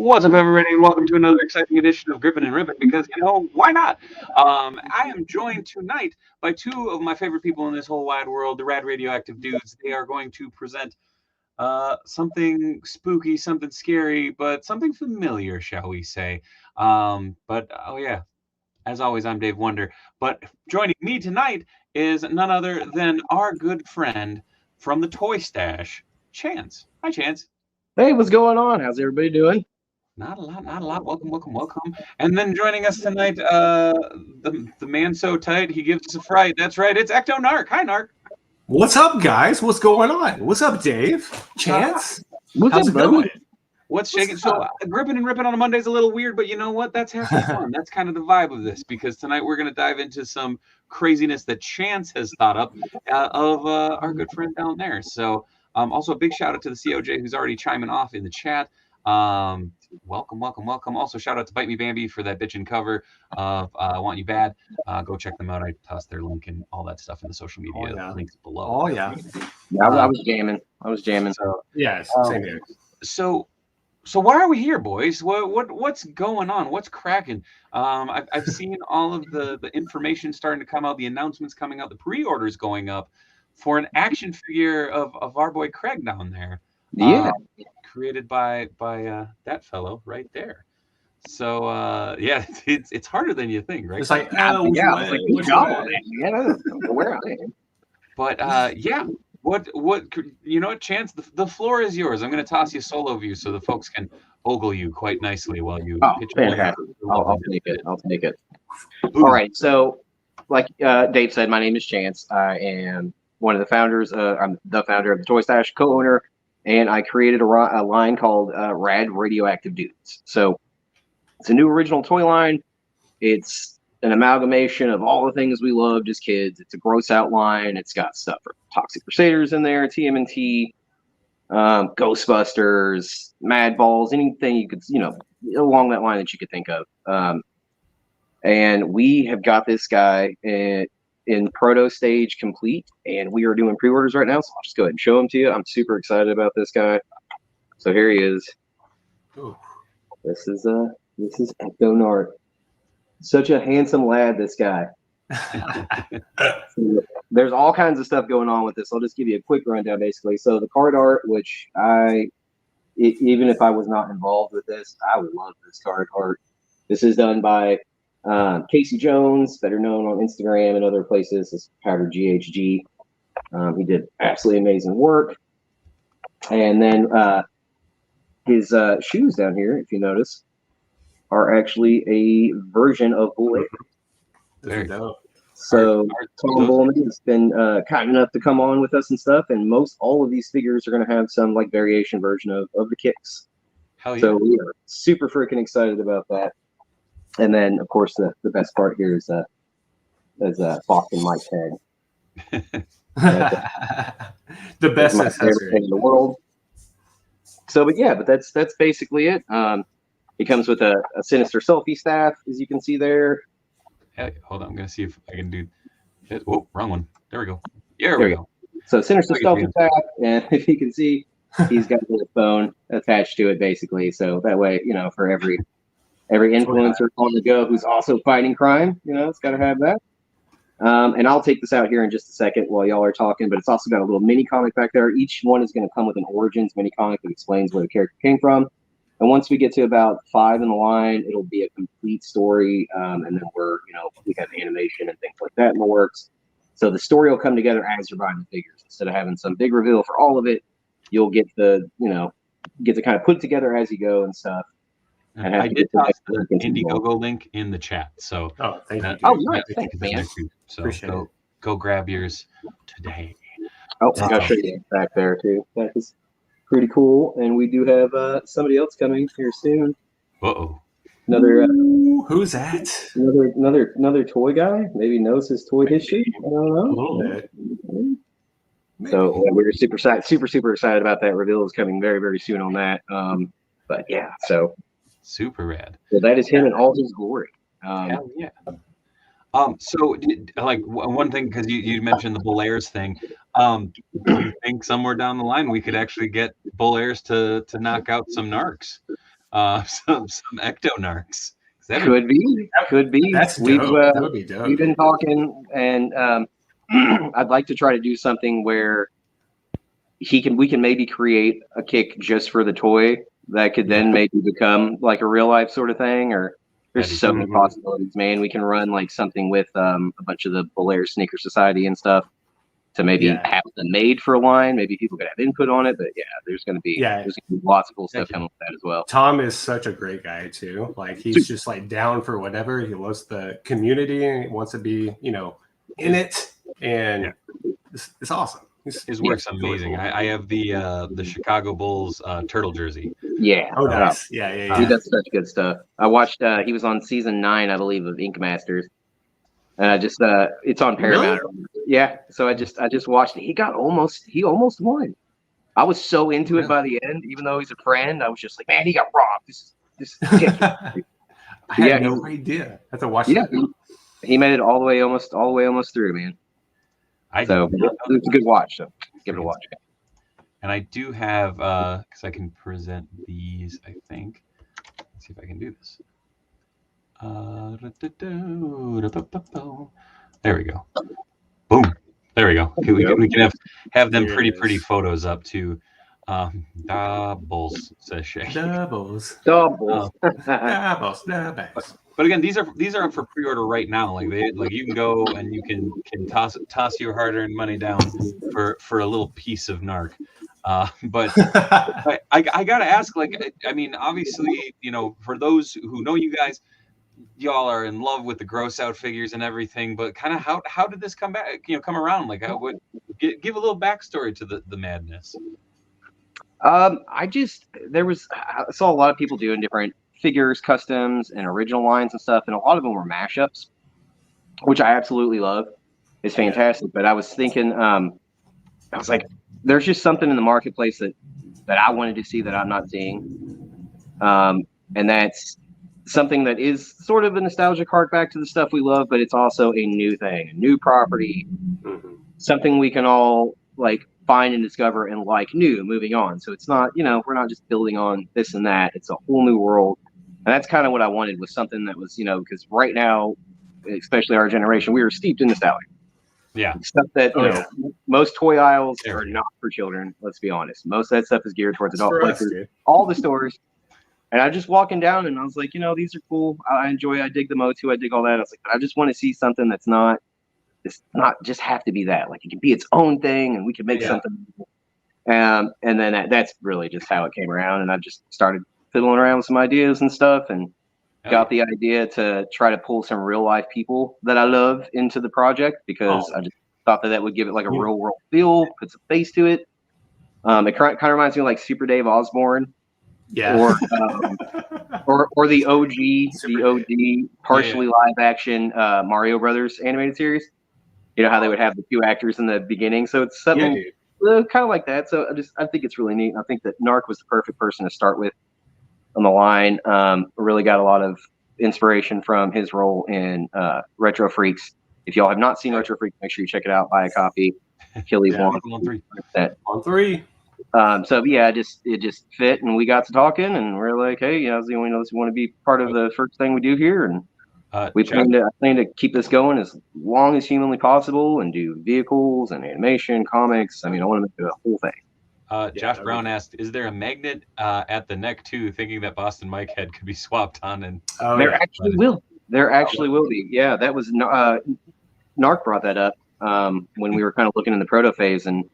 What's up, everybody, and welcome to another exciting edition of Grippin' and Rippin', because, why not? I am joined tonight by two of my favorite people in this whole wide world, the Rad Radioactive Dudes. They are going to present something spooky, something scary, but something familiar, shall we say. Oh yeah, as always, I'm Dave Wonder. But joining me tonight is none other than our good friend from the Toy Stash, Chance. Hi, Chance. Hey, what's going on? How's everybody doing? Not a lot, not a lot. Welcome, welcome, welcome. And then joining us tonight, the man so tight he gives us a fright. That's right, it's Ecto Narc. Hi, Narc. What's up, guys? What's going on? What's up, Dave? Chance? What's How's up, it buddy? going? What's shaking? So gripping and ripping on a Monday is a little weird, but you know what? That's half the fun. That's kind of the vibe of this, because tonight we're going to dive into some craziness that Chance has thought up of our good friend down there. So also a big shout out to the COJ who's already chiming off in the chat. Welcome, welcome, welcome. Also, shout out to Bite Me Bambi for that bitchin' cover of I Want You Bad. Go check them out. I tossed their link and all that stuff in the social media links below. Oh, yeah. I was jamming. So, Yes, same here. So why are we here, boys? What's going on? What's cracking? I've seen all of the information starting to come out, the announcements coming out, the pre-orders going up for an action figure of our boy Craig down there. Yeah. Created by that fellow right there. So yeah, it's harder than you think, right? It's like, Which one? Yeah, I don't know where I am. But yeah, what you know what, Chance? The floor is yours. I'm going to toss you solo view so the folks can ogle you quite nicely while you pitch. Fantastic. I'll take it. I'll take it. All right. So, like Dave said, my name is Chance. I am one of the founders. I'm the founder of the Toy Stash, co-owner, and I created a line called Rad Radioactive Dudes. So it's a new original toy line. It's an amalgamation of all the things we loved as kids. It's a gross out line. It's got stuff for Toxic Crusaders in there, TMNT, Ghostbusters, Mad Balls, anything you could, along that line that you could think of. And we have got this guy in proto stage complete, and we are doing pre-orders right now. So I'll just go ahead and show him to you. I'm super excited about this guy. So here he is. Ooh. This is Ecto Narc. Such a handsome lad, this guy. There's all kinds of stuff going on with this. I'll just give you a quick rundown, basically. So the card art, which even if I was not involved with this, I would love this card art. This is done by Casey Jones, better known on Instagram and other places as Powder GHG. He did absolutely amazing work. And then his shoes down here, if you notice, are actually a version of Bull Air. Very dope. So Tom Bullman has been kind enough to come on with us and stuff, and all of these figures are going to have some like variation version of the kicks. Hell yeah. So we are super freaking excited about that. And then, of course, the best part here is Fox and Mike's head. The best my favorite thing in the world. So, but that's basically it. It comes with a Sinister Selfie staff, as you can see there. Hey, hold on, I'm gonna see if I can do it. Oh, wrong one. There we go. There we go. So Sinister Selfie staff, and if you can see, he's got a phone attached to it, basically. So that way, for every influencer on the go who's also fighting crime, it's got to have that. And I'll take this out here in just a second while y'all are talking, but it's also got a little mini comic back there. Each one is going to come with an Origins mini comic that explains where the character came from. And once we get to about 5 in the line, it'll be a complete story. And then we have animation and things like that in the works. So the story will come together as you're buying the figures. Instead of having some big reveal for all of it, you'll get to kind of put it together as you go and stuff. And I did toss the Indiegogo link in the chat. So thank you. Oh, nice. Thanks, man. So go grab yours today. Oh, I'll show you back there too. That is pretty cool. And we do have somebody else coming here soon. Uh-oh. Another who's that? Another toy guy. Maybe knows his toy history. I don't know. A little bit. So we're super excited about that. Reveal is coming very, very soon on that. But yeah, so super rad. So that is him in all his glory. Hell yeah. So like one thing, because you mentioned the Bull Airs thing, do you think somewhere down the line we could actually get Bull Airs to knock out some narcs? some Ecto Narcs. Could be. That's We've dope. That would be dope. we've been talking, and I'd like to try to do something where we can maybe create a kick just for the toy that could then maybe become like a real life sort of thing. Or there's That'd be so cool. many possibilities, man. We can run like something with a bunch of the Belair Sneaker Society and stuff to maybe have them made for a line. Maybe people could have input on it, but yeah, there's gonna be lots of cool stuff coming with that as well. Tom is such a great guy too. Like he's just like down for whatever. He loves the community and he wants to be, you know, in it, and it's awesome. His work's amazing. Cool. I have the Chicago Bulls turtle jersey. Yeah. Oh, nice. Yeah. He does such good stuff. I watched. He was on season 9, I believe, of Ink Masters, and I just it's on Paramount. Really? Yeah. So I just watched it. He almost won. I was so into it by the end, even though he's a friend. I was just like, man, he got robbed. This I had no idea. I have to watch it. He made it all the way almost through, man. So it's a good watch. So give it a watch. And I do have because I can present these. I think. Let's see if I can do this. There we go. Boom. There we go. Okay, we can have them pretty photos up too. Doubles, says Shay. Doubles. But again, these are up for pre-order right now. Like you can go and you can toss your hard-earned money down for a little piece of narc. But I gotta ask, like, I mean, obviously, you know, for those who know you guys, y'all are in love with the gross out figures and everything. But kind of how did this come come around? Like, give a little backstory to the madness. I saw a lot of people doing different figures, customs, and original lines and stuff, and a lot of them were mashups, which I absolutely love. It's fantastic. But I was thinking, I was like, there's just something in the marketplace that I wanted to see that I'm not seeing, and that's something that is sort of a nostalgic hark back to the stuff we love, but it's also a new thing, a new property, something we can all like find and discover and like new moving on. So it's not, you know, we're not just building on this and that. It's a whole new world. And that's kind of what I wanted, was something that was, you know, because right now, especially our generation, we are steeped in nostalgia. Yeah. Stuff that, you know, most toy aisles are not for children. Let's be honest. Most of that stuff is geared towards adult players. All the stores. And I just walking down and I was like, you know, these are cool. I dig the Motu. I dig all that. I was like, I just want to see something that's not just have to be that. Like, it can be its own thing and we can make something. And then that's really just how it came around. And I just started fiddling around with some ideas and stuff, and got the idea to try to pull some real life people that I love into the project, because I just thought that would give it like a real world feel, put some face to it. It kind of reminds me of like Super Dave Osborne, or the OG, partially live action Mario Brothers animated series. You know how they would have the two actors in the beginning, so it's something kind of like that. So I think it's really neat. I think that Narc was the perfect person to start with on the line. Really got a lot of inspiration from his role in Retro Freaks. If y'all have not seen Retro Freaks, make sure you check it out. Buy a copy. Achilles on 3. So yeah, it just fit, and we got to talking, and we're like, hey, you know, does anyone else want to be part of the first thing we do here? And I plan to keep this going as long as humanly possible, and do vehicles and animation, comics. I mean, I want to make it a whole thing. Josh Brown asked, "Is there a magnet at the neck too?" Thinking that Boston Mike head could be swapped on, and there actually will be. Yeah, that was Narc brought that up when we were kind of looking in the proto phase, and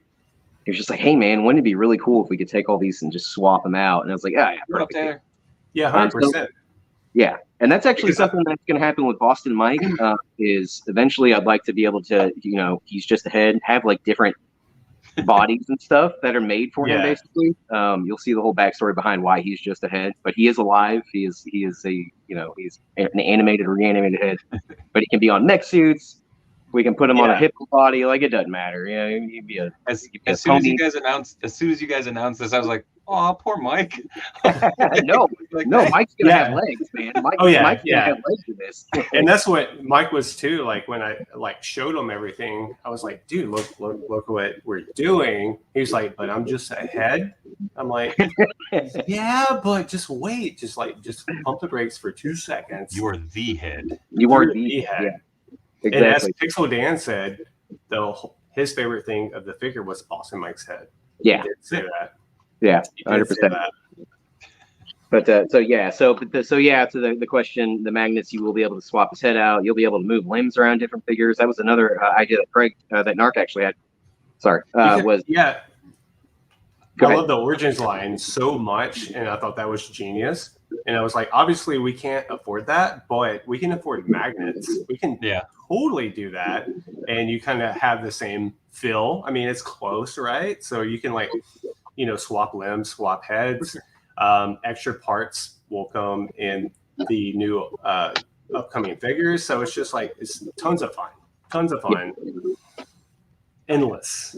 he was just like, "Hey man, wouldn't it be really cool if we could take all these and just swap them out?" And I was like, "Yeah, perfect." Yeah, 100%. Yeah, and that's actually something that's going to happen with Boston Mike. Is eventually I'd like to be able to, you know, he's just a head, have like different bodies and stuff that are made for him. Basically, you'll see the whole backstory behind why he's just a head, but he is alive. He is a, you know, he's an animated, reanimated head, but he can be on mech suits. We can put him on a hippo body. Like, it doesn't matter. Yeah, he'd be a. As soon as you guys announced this, I was like, "Oh, poor Mike." No, Mike's gonna have legs, man. Mike's gonna have legs for this. And that's what Mike was too. Like, when I showed him everything, I was like, "Dude, look what we're doing." He's like, "But I'm just a head." I'm like, yeah, but just wait. Just pump the brakes for 2 seconds. You are the head. You are You're the head. yeah, And as exactly. Pixel Dan said, his favorite thing of the figure was Boston Mike's head. Yeah, He did say that. yeah, He 100%. did say that. But to the question, the magnets, you will be able to swap his head out. You'll be able to move limbs around different figures. That was another idea that Craig, that Narc actually had. Sorry, was yeah. Go I ahead. love the Origins line so much, and I thought that was genius. And I was like, obviously, we can't afford that, but we can afford magnets. We can totally do that, and you kind of have the same feel. I mean, it's close, right? So you can swap limbs, swap heads. Extra parts will come in the new upcoming figures. So it's just like it's tons of fun, endless.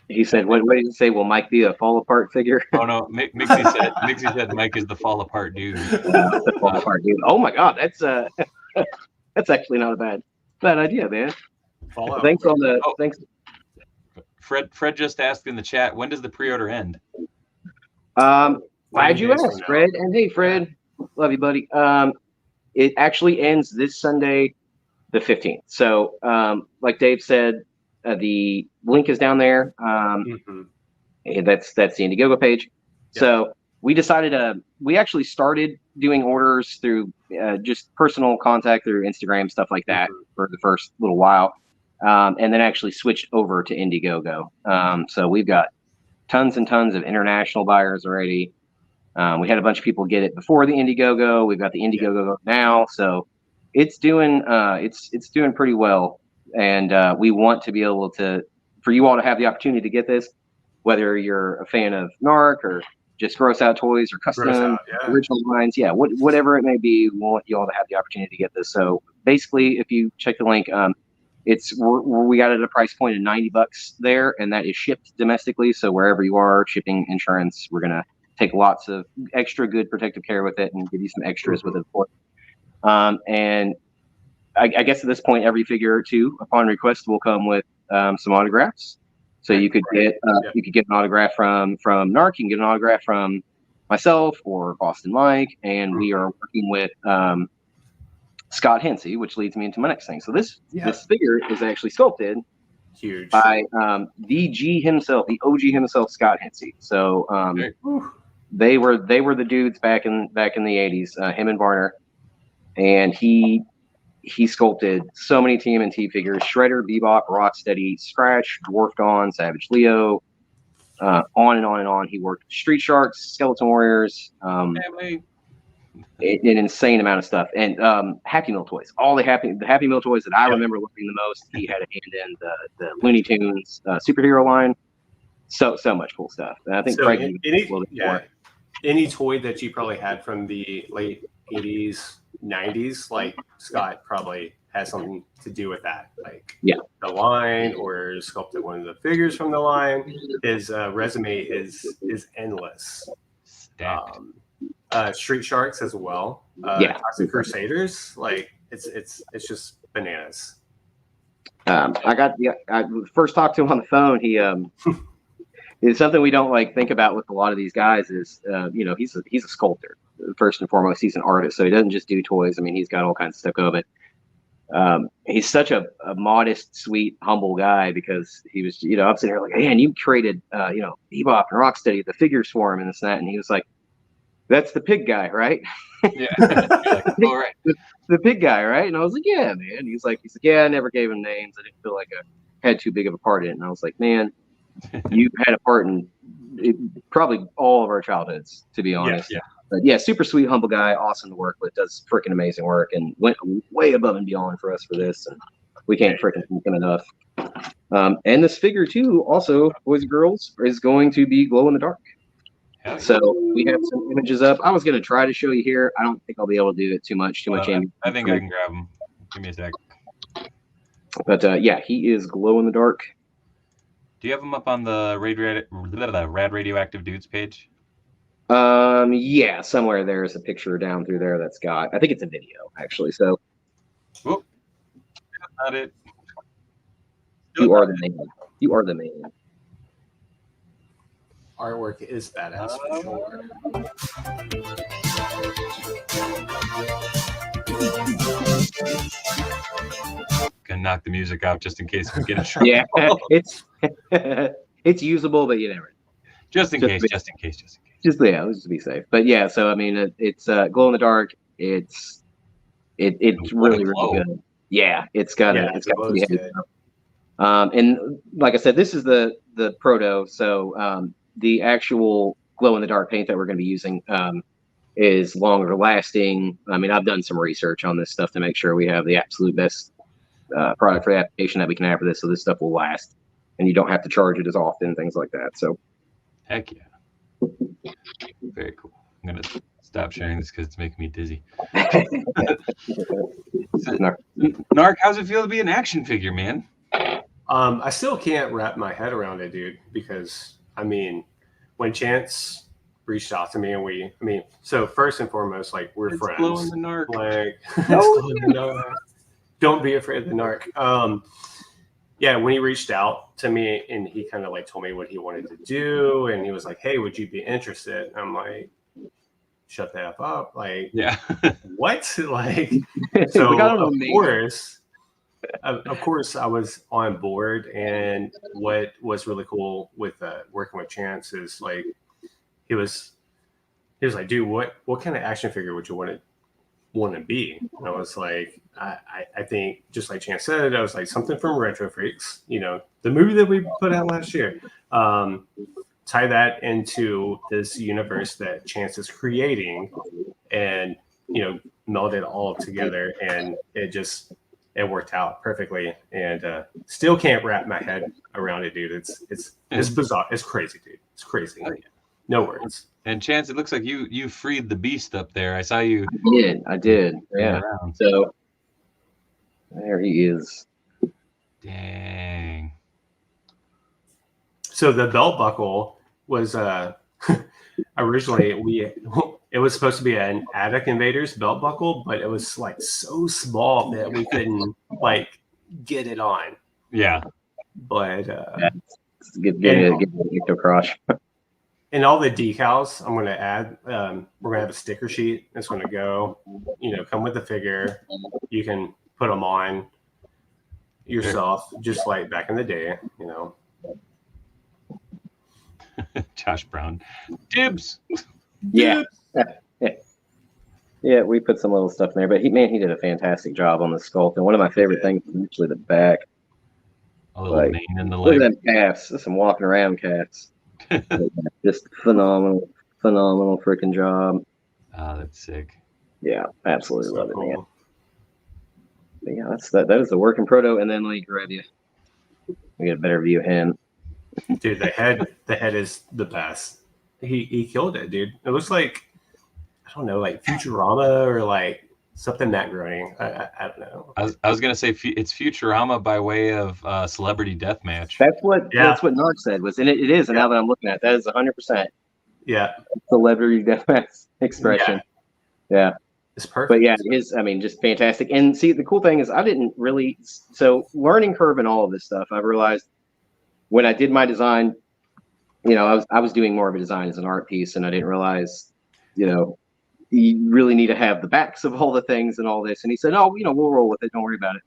He said, "What did he say? Will Mike be a fall apart figure?" Oh no, Mixie said Mike is the fall apart dude. The fall apart dude. Oh my God, that's that's actually not a bad idea, man. Fallout. Thanks on the thanks. Fred just asked in the chat, when does the pre-order end? Glad you asked, Fred. And hey, Fred, love you, buddy. It actually ends this Sunday, the 15th. So, like Dave said, the link is down there. And that's the Indiegogo page. Yep. So we decided we actually started doing orders through just personal contact through Instagram, stuff like that for the first little while. And then actually switched over to Indiegogo. So we've got tons and tons of international buyers already. We had a bunch of people get it before the Indiegogo. We've got the Indiegogo now, so it's doing it's doing pretty well. And we want to be able for you all to have the opportunity to get this, whether you're a fan of Narc or just gross out toys or custom original lines, whatever it may be. We want you all to have the opportunity to get this. So basically, if you check the link, we got it at a price point of $90 there, and that is shipped domestically. So wherever you are, shipping, insurance, we're gonna take lots of extra good protective care with it and give you some extras with it. And I guess at this point, every figure or two, upon request, will come with some autographs. So you could get an autograph from Narc, you can get an autograph from myself or Boston Mike, and we are working with Scott Hensey, which leads me into my next thing. So this figure is actually sculpted by the G himself, the OG himself, Scott Hensey. So they were the dudes back in the 80s, him and Varner, and he sculpted so many Tmnt figures: Shredder, Bebop, Rocksteady, Scratch, Dwarf Dawn, Savage Leo, on and on and on. He worked with Street Sharks, Skeleton Warriors, an insane amount of stuff, and Happy Meal toys. All the Happy Meal toys that I remember looking the most. He had a hand in the Looney Tunes superhero line. So much cool stuff. And I think Craig any toy that you probably had from the late 80s, 90s, like Scott probably has something to do with that. Like the line, or sculpted one of the figures from the line. His resume is endless. Street Sharks as well. Toxic Crusaders, like it's just bananas. I first talked to him on the phone. He it's something we don't think about with a lot of these guys is he's a sculptor first and foremost. He's an artist, so he doesn't just do toys. I mean, he's got all kinds of stuff of it. He's such a modest, sweet, humble guy, because he was I'm sitting here like, hey, and you created Bebop and Rocksteady, the figure swarm, and this and that, and he was like, that's the pig guy, right? Yeah. All right. The pig guy, right? And I was like, yeah, man. He's like, yeah, I never gave him names. I didn't feel like I had too big of a part in it. And I was like, man, you had a part in probably all of our childhoods, to be honest. Yeah. But yeah, super sweet, humble guy, awesome to work with, does freaking amazing work, and went way above and beyond for us for this. And we can't freaking thank him enough. And this figure too, also, boys and girls, is going to be glow in the dark. So we have some images up. I was going to try to show you here. I don't think I'll be able to do it too much. I think I can grab him. Give me a sec. But yeah, he is glow in the dark. Do you have him up on the Rad Radioactive Dudes page? Yeah, somewhere there's a picture down through there that's got. I think it's a video actually. So. Whoop. That's not it. You are the man. You are the man. artwork is badass for sure. Gonna knock the music out just in case we get in trouble. Yeah, it's usable, but you never. Just in case. Just yeah, let's just be safe. But yeah, so I mean, it's glow in the dark. It's really good. Yeah, it's got to be heavy. And like I said, this is the proto. So the actual glow in the dark paint that we're going to be using is longer lasting. I mean, I've done some research on this stuff to make sure we have the absolute best product for the application that we can have for this, so this stuff will last, and you don't have to charge it as often, things like that. So, heck yeah, very cool. I'm gonna stop sharing this because it's making me dizzy. Narc, how's it feel to be an action figure, man? I still can't wrap my head around it, dude, because I mean, when Chance reached out to me and so first and foremost, like, we're friends. Glow in the Narc. Like, glow in the Narc. Don't be afraid of the Narc. Yeah, when he reached out to me and he kind of like told me what he wanted to do, and he was like, "Hey, would you be interested?" I'm like, "Shut the F up!" Like, yeah, what? Like, so of course, I was on board. And what was really cool with working with Chance is like, he was like, "Dude, what kind of action figure would you want to be?" And I was like, I think, just like Chance said, I was like, something from Retro Freaks, the movie that we put out last year. Tie that into this universe that Chance is creating, and meld it all together, and it worked out perfectly. And still can't wrap my head around it, dude. It's bizarre. It's crazy, dude. It's crazy. No words. And Chance, it looks like you freed the beast up there. I saw you. I did. Yeah. So there he is. Dang. So the belt buckle was originally it was supposed to be an Attic Invaders belt buckle, but it was like so small that we couldn't like get it on. Yeah. But get it across. And all the decals I'm going to add, we're going to have a sticker sheet that's going to go, come with the figure. You can put them on yourself, just like back in the day, Josh Brown. Dibs. Yeah. Yeah, we put some little stuff in there, but he did a fantastic job on the sculpt. And one of my favorite things is actually the back. A little mane in the leg. Look at them calves. Some walking around calves. Just phenomenal freaking job. Oh, that's sick. Yeah, absolutely love it, man. But yeah, that was the working proto, and then let me grab you. We get a better view of him. Dude, the head is the best. He killed it, dude. It looks like, I don't know, like Futurama or like something that growing. I don't know. I was gonna say it's Futurama by way of Celebrity Deathmatch. That's what Narc said was, and it is. And now that I'm looking at that, is 100%. Yeah, Celebrity Deathmatch expression. Yeah. It's perfect. But yeah, it is. I mean, just fantastic. And see, the cool thing is, I didn't really. So learning curve and all of this stuff, I realized when I did my design, I was doing more of a design as an art piece, and I didn't realize, you really need to have the backs of all the things and all this. And he said, "Oh, we'll roll with it. Don't worry about it.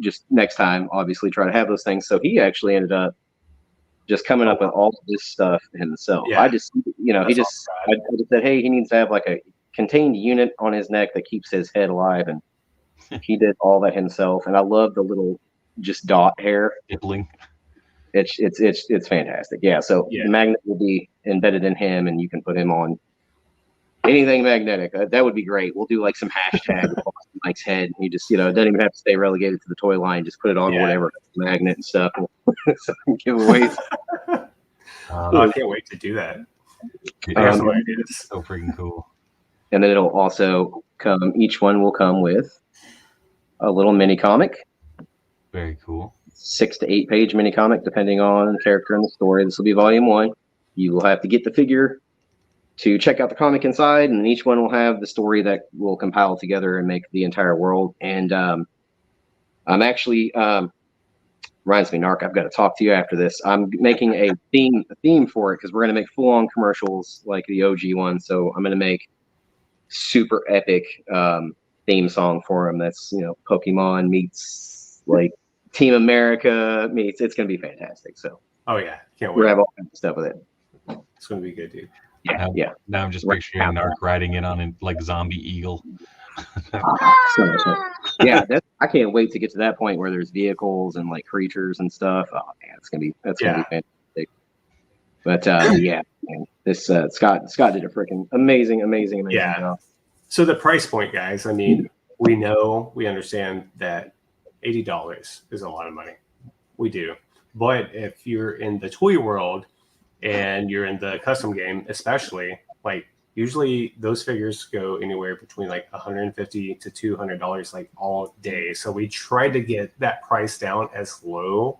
Just next time, obviously try to have those things." So he actually ended up just coming up with all of this stuff himself. Yeah. I just, I just said, hey, he needs to have like a contained unit on his neck that keeps his head alive. And he did all that himself. And I love the little just dot hair. Dippling. It's fantastic. Yeah. So the magnet will be embedded in him, and you can put him on anything magnetic. That would be great. We'll do like some hashtag Mike's head. You just, it doesn't even have to stay relegated to the toy line. Just put it on whatever magnet and stuff. Some giveaways. I can't wait to do that. It's so freaking cool. And then it'll also come. Each one will come with a little mini comic. Very cool. 6 to 8 page mini comic, depending on the character and the story. This will be volume 1. You will have to get the figure to check out the comic inside, and then each one will have the story that will compile together and make the entire world. And I'm actually reminds me, Narc, I've got to talk to you after this. I'm making a theme for it because we're going to make full-on commercials like the OG one. So I'm going to make super epic theme song for him. That's, you know, Pokemon meets like Team America meets. It's going to be fantastic. So oh yeah, can't wait. we'll have all kinds of stuff with it. It's going to be good, dude. Yeah. Now I'm just picturing Narc riding in on a like zombie eagle. Yeah, I can't wait to get to that point where there's vehicles and like creatures and stuff. Oh man, gonna be fantastic. But yeah, man, this Scott did a freaking amazing job. So the price point, guys. I mean, we understand that $80 is a lot of money. We do, but if you're in the toy world and you're in the custom game, especially, like usually those figures go anywhere between like $150 to $200 like all day. So we tried to get that price down as low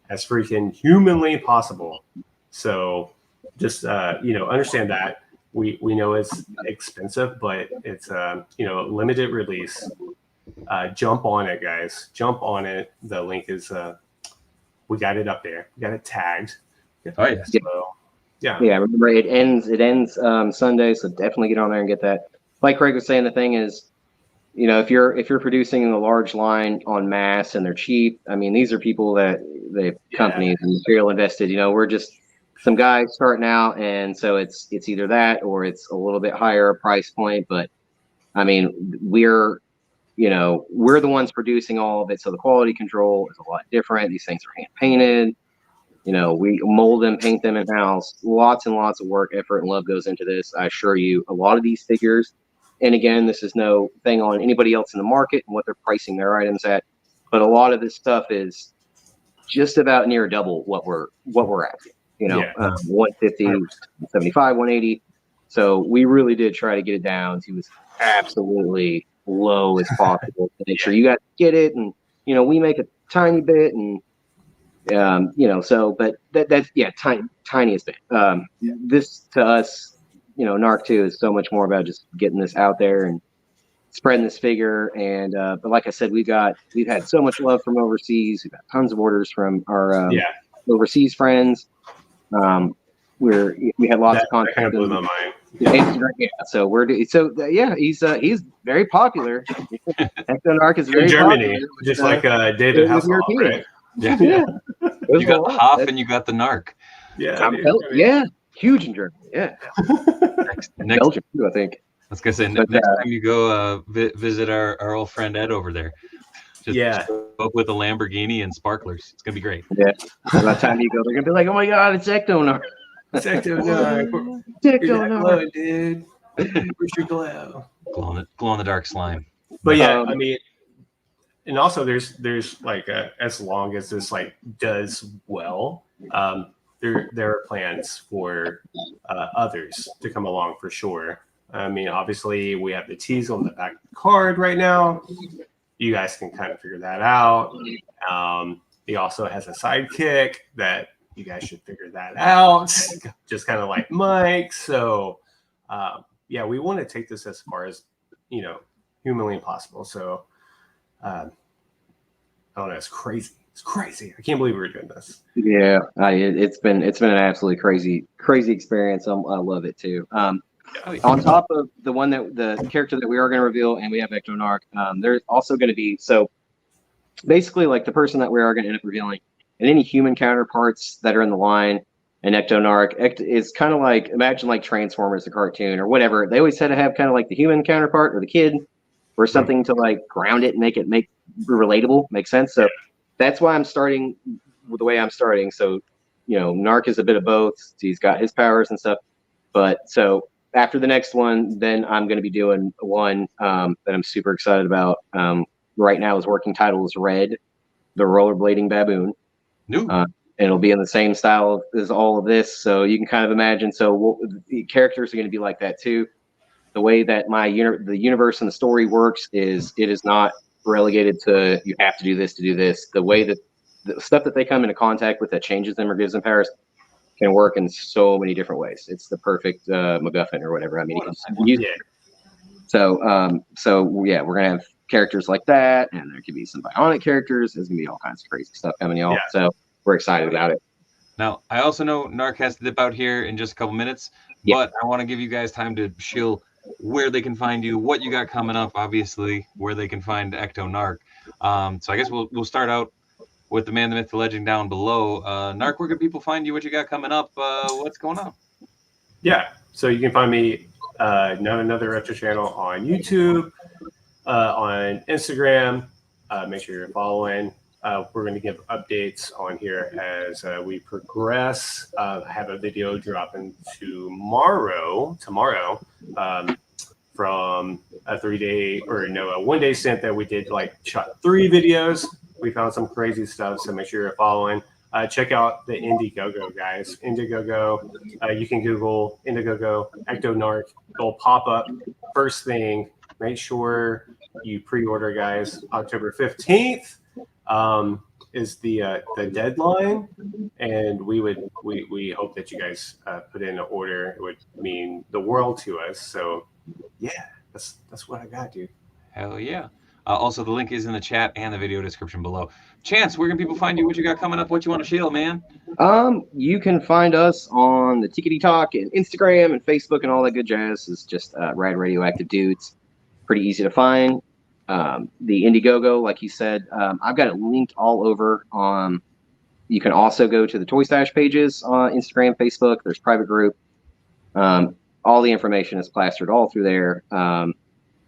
as freaking humanly possible. So just understand that we know it's expensive, but it's limited release. Jump on it, guys. Jump on it. The link is we got it up there. We got it tagged. Oh yeah. So, yeah. Remember, it ends Sunday, so definitely get on there and get that. Like Craig was saying, the thing is, you know, if you're producing a large line en masse and they're cheap, I mean, these are people that companies and material invested. You know, we're just some guys starting out, and so it's either that or it's a little bit higher price point. But I mean, we're the ones producing all of it, so the quality control is a lot different. These things are hand painted. You know, we mold them, paint them in-house. Lots and lots of work, effort, and love goes into this. I assure you, a lot of these figures, and again, this is no thing on anybody else in the market and what they're pricing their items at, but a lot of this stuff is just about near double what we're at. You know, 150, 75, 180. So we really did try to get it down to as absolutely low as possible to make sure you guys get it. And, you know, we make a tiny bit and, but that's tiniest bit. This to us, you know, Narc 2 is so much more about just getting this out there and spreading this figure. And but like I said, we've had so much love from overseas. We've got tons of orders from our overseas friends. We had lots of content. That kind of blew my mind. Instagram, so he's very popular. Ecto Narc is very in Germany, popular, just like David Hasselhoff, right? Yeah. You got the Hoff and you got the Narc. Yeah, huge in Germany. Yeah, next Belgium too, I think. I was gonna say next time you go visit our old friend Ed over there. Just show up with a Lamborghini and sparklers. It's gonna be great. Yeah. By the time you go, they're gonna be like, "Oh my God, it's Ecto Narc." It's Ecto Narc. Ecto Narc, dude. Where's your glow? Glow in the dark slime. But yeah, I mean, and also there's like as long as this like does well, there are plans for others to come along for sure. I mean, obviously we have the tease on the back of the card right now. You guys can kind of figure that out. He also has a sidekick that you guys should figure that out. Just kind of like Mike. So we want to take this as far as, you know, humanly possible. So I don't know, it's crazy. It's crazy. I can't believe we're doing this. Yeah, it's been an absolutely crazy experience. I love it too. On top of the character that we are going to reveal, and we have Ecto Narc, there's also going to be, so basically like the person that we are going to end up revealing, and any human counterparts that are in the line, and Ecto Narc is kind of like, imagine like Transformers, the cartoon or whatever. They always had to have kind of like the human counterpart or the kid or something to like ground it and make relatable, make sense. So that's why I'm starting with the way I'm starting. So, you know, Narc is a bit of both. He's got his powers and stuff. But so after the next one, then I'm going to be doing one that I'm super excited about. Right now, his working title is Red, the rollerblading baboon. And it'll be in the same style as all of this. So you can kind of imagine. So the characters are going to be like that too. The way that the universe and the story works is it is not relegated to you have to do this to do this. The way that the stuff that they come into contact with that changes them or gives them powers can work in so many different ways. It's the perfect MacGuffin or whatever. I mean, you can use it. So we're gonna have characters like that, and there could be some bionic characters. There's gonna be all kinds of crazy stuff coming, y'all. Yeah. So we're excited about it. Now, I also know Narc has to dip out here in just a couple minutes, but I want to give you guys time to shill where they can find you, what you got coming up, obviously, where they can find Ecto Narc. So I guess we'll start out with the man, the myth, the legend down below. Narc, where can people find you? What you got coming up? What's going on? Yeah, so you can find me, Another Retro channel on YouTube, on Instagram. Make sure you're following. We're going to give updates on here as we progress. I have a video dropping tomorrow from a 1-day stint that we did, like shot 3 videos. We found some crazy stuff, so make sure you're following. Check out the Indiegogo, guys. Indiegogo, you can Google Indiegogo, Ecto Narc. It'll pop up first thing. Make sure you pre-order, guys. October 15th is the deadline, and we hope that you guys put in an order. It would mean the world to us. So yeah, that's what I got, dude. Hell yeah. Also, the link is in the chat and the video description below. Chance, where can people find you? What you got coming up? What you want to shield, man? You can find us on the Tickety Talk and Instagram and Facebook and all that good jazz. It's just Rad Radioactive Dudes. Pretty easy to find. The Indiegogo, like you said, I've got it linked all over. You can also go to the Toy Stash pages on Instagram, Facebook. There's private group. All the information is plastered all through there.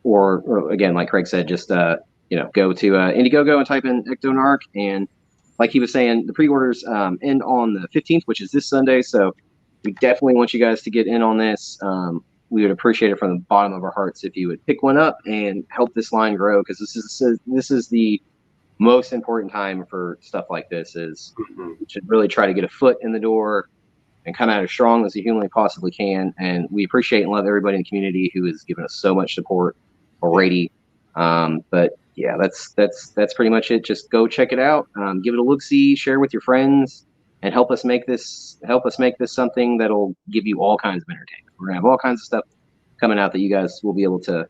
Or again, like Craig said, just go to Indiegogo and type in Ecto Narc. And like he was saying, the pre-orders end on the 15th, which is this Sunday. So we definitely want you guys to get in on this. We would appreciate it from the bottom of our hearts if you would pick one up and help this line grow, because this is the most important time for stuff like this. Is we should really try to get a foot in the door and come out as strong as we humanly possibly can. And we appreciate and love everybody in the community who has given us so much support already. But yeah, that's pretty much it. Just go check it out, give it a look-see, share with your friends, and help us make this something that'll give you all kinds of entertainment. We're gonna have all kinds of stuff coming out that you guys will be able to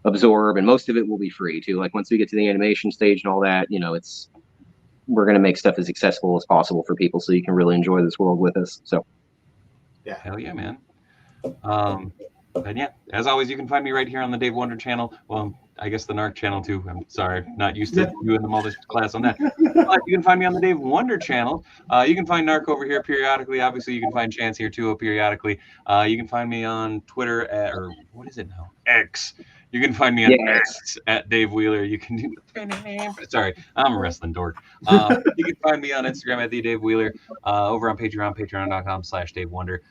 absorb, and most of it will be free too. Like once we get to the animation stage and all that, we're gonna make stuff as accessible as possible for people, so you can really enjoy this world with us. So yeah, hell yeah, man. And yeah, as always, you can find me right here on the Dave Wonder channel. Well, I guess the Narc channel too. I'm sorry, not used to doing the multi class on that. But you can find me on the Dave Wonder channel. You can find Narc over here periodically. Obviously, you can find Chance here too periodically. You can find me on Twitter or what is it now? X. You can find me on X at Dave Wheeler. You can do. Sorry, I'm a wrestling dork. You can find me on Instagram at the Dave Wheeler. Over on Patreon, patreon.com/Dave Wonder.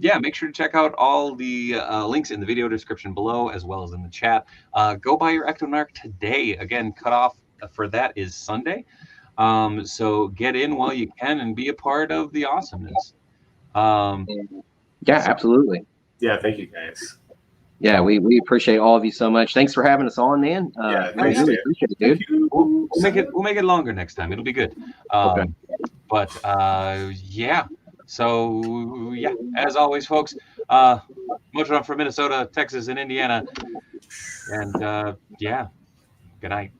Yeah, make sure to check out all the links in the video description below, as well as in the chat. Go buy your Ecto Narc today. Again, cutoff for that is Sunday. So get in while you can and be a part of the awesomeness. Yeah, absolutely. Yeah, thank you, guys. Yeah, we appreciate all of you so much. Thanks for having us on, man. Yeah, I really appreciate it, dude. We'll make it longer next time. It'll be good. Okay. But yeah. So yeah, as always, folks, much love from Minnesota, Texas, and Indiana. And yeah, good night.